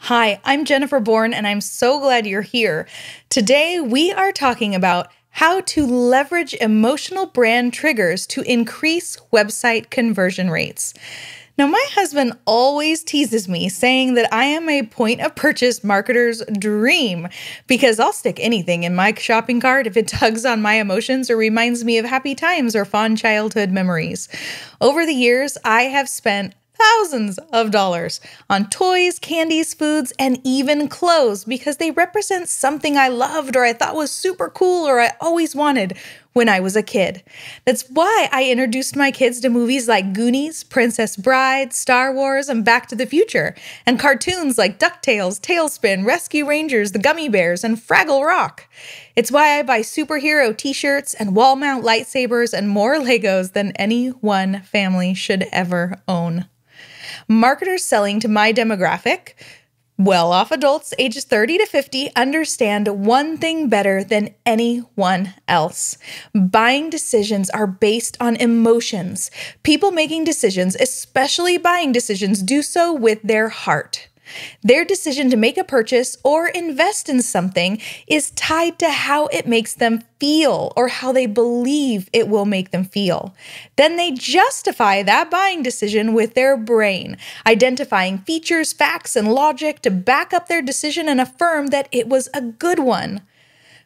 Hi, I'm Jennifer Bourne, and I'm so glad you're here. Today, we are talking about how to leverage emotional brand triggers to increase website conversion rates. Now, my husband always teases me saying that I am a point of purchase marketer's dream because I'll stick anything in my shopping cart if it tugs on my emotions or reminds me of happy times or fond childhood memories. Over the years, I have spent thousands of dollars on toys, candies, foods, and even clothes because they represent something I loved or I thought was super cool or I always wanted when I was a kid. That's why I introduced my kids to movies like Goonies, Princess Bride, Star Wars, and Back to the Future, and cartoons like DuckTales, TaleSpin, Rescue Rangers, The Gummy Bears, and Fraggle Rock. It's why I buy superhero t-shirts and wall mount lightsabers and more Legos than any one family should ever own. Marketers selling to my demographic, well-off adults ages 30 to 50, understand one thing better than anyone else. Buying decisions are based on emotions. People making decisions, especially buying decisions, do so with their heart. Their decision to make a purchase or invest in something is tied to how it makes them feel or how they believe it will make them feel. Then they justify that buying decision with their brain, identifying features, facts, and logic to back up their decision and affirm that it was a good one.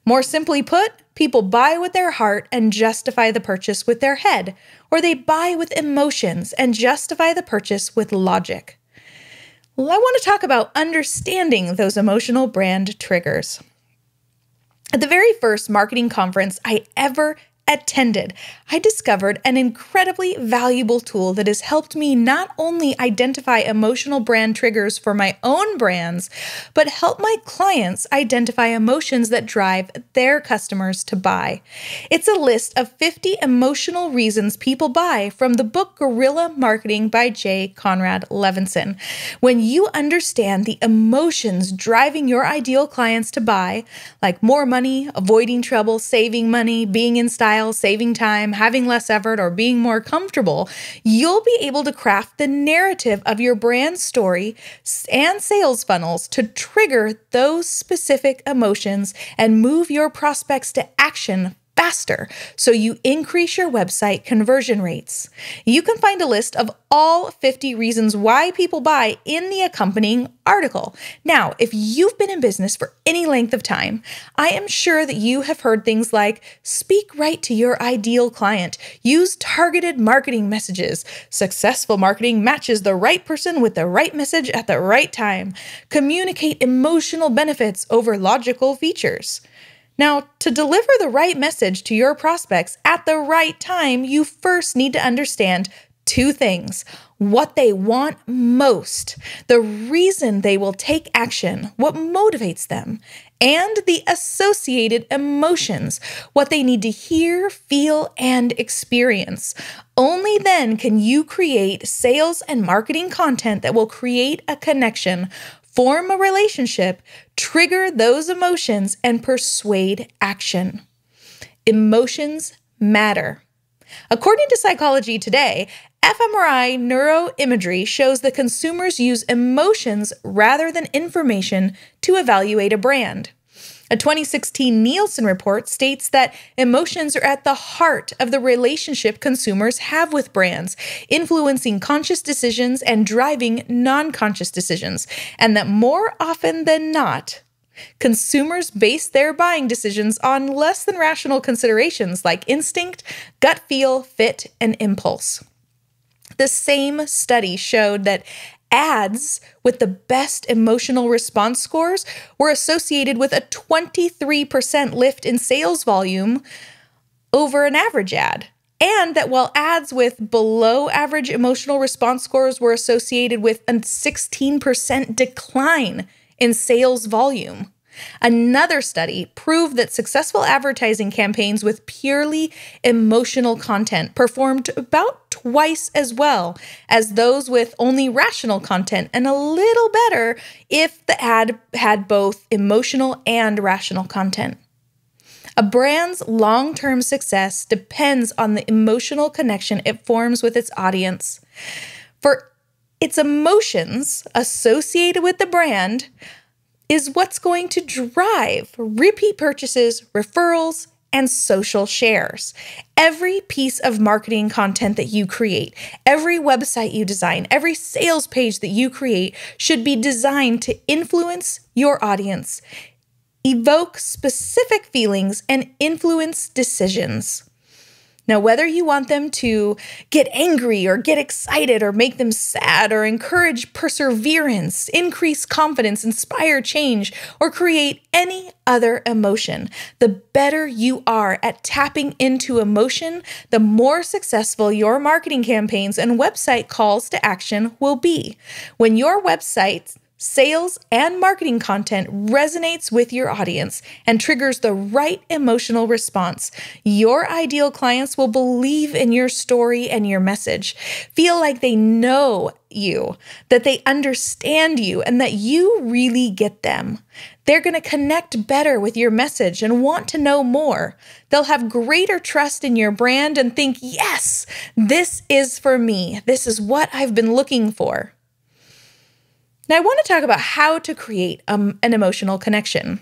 More simply put, people buy with their heart and justify the purchase with their head, or they buy with emotions and justify the purchase with logic. Well, I want to talk about understanding those emotional brand triggers. At the very first marketing conference I ever attended, I discovered an incredibly valuable tool that has helped me not only identify emotional brand triggers for my own brands, but help my clients identify emotions that drive their customers to buy. It's a list of 50 emotional reasons people buy from the book Guerrilla Marketing by J. Conrad Levinson. When you understand the emotions driving your ideal clients to buy, like more money, avoiding trouble, saving money, being in style, saving time, having less effort, or being more comfortable, you'll be able to craft the narrative of your brand story and sales funnels to trigger those specific emotions and move your prospects to action faster, so you increase your website conversion rates. You can find a list of all 50 reasons why people buy in the accompanying article. Now, if you've been in business for any length of time, I am sure that you have heard things like speak right to your ideal client, use targeted marketing messages, successful marketing matches the right person with the right message at the right time, communicate emotional benefits over logical features. Now, to deliver the right message to your prospects at the right time, you first need to understand two things: what they want most, the reason they will take action, what motivates them, and the associated emotions, what they need to hear, feel, and experience. Only then can you create sales and marketing content that will create a connection, form a relationship, trigger those emotions, and persuade action. Emotions matter. According to Psychology Today, fMRI neuroimagery shows that consumers use emotions rather than information to evaluate a brand. A 2016 Nielsen report states that emotions are at the heart of the relationship consumers have with brands, influencing conscious decisions and driving non-conscious decisions, and that more often than not, consumers base their buying decisions on less than rational considerations like instinct, gut feel, fit, and impulse. The same study showed that ads with the best emotional response scores were associated with a 23% lift in sales volume over an average ad. And that while ads with below average emotional response scores were associated with a 16% decline in sales volume. Another study proved that successful advertising campaigns with purely emotional content performed about twice as well as those with only rational content, and a little better if the ad had both emotional and rational content. A brand's long-term success depends on the emotional connection it forms with its audience. For Its emotions associated with the brand is what's going to drive repeat purchases, referrals, and social shares. Every piece of marketing content that you create, every website you design, every sales page that you create should be designed to influence your audience, evoke specific feelings, and influence decisions. Now, whether you want them to get angry or get excited or make them sad or encourage perseverance, increase confidence, inspire change, or create any other emotion, the better you are at tapping into emotion, the more successful your marketing campaigns and website calls to action will be. When your website sales and marketing content resonates with your audience and triggers the right emotional response, your ideal clients will believe in your story and your message, feel like they know you, that they understand you, and that you really get them. They're going to connect better with your message and want to know more. They'll have greater trust in your brand and think, yes, this is for me. This is what I've been looking for. Now, I want to talk about how to create an emotional connection.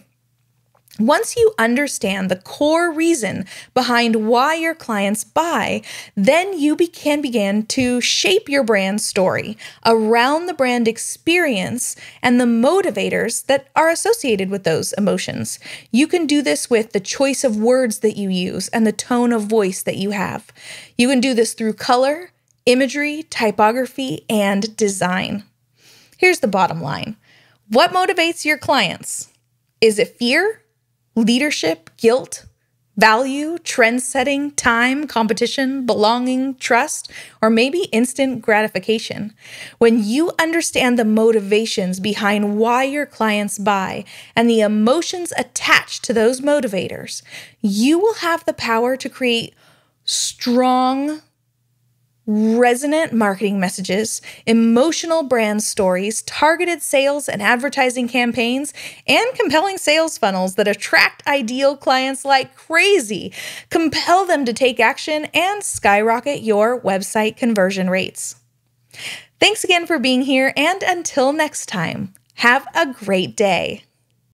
Once you understand the core reason behind why your clients buy, then you can begin to shape your brand story around the brand experience and the motivators that are associated with those emotions. You can do this with the choice of words that you use and the tone of voice that you have. You can do this through color, imagery, typography, and design. Here's the bottom line. What motivates your clients? Is it fear, leadership, guilt, value, trend setting, time, competition, belonging, trust, or maybe instant gratification? When you understand the motivations behind why your clients buy and the emotions attached to those motivators, you will have the power to create strong, resonant marketing messages, emotional brand stories, targeted sales and advertising campaigns, and compelling sales funnels that attract ideal clients like crazy, compel them to take action, and skyrocket your website conversion rates. Thanks again for being here, and until next time, have a great day.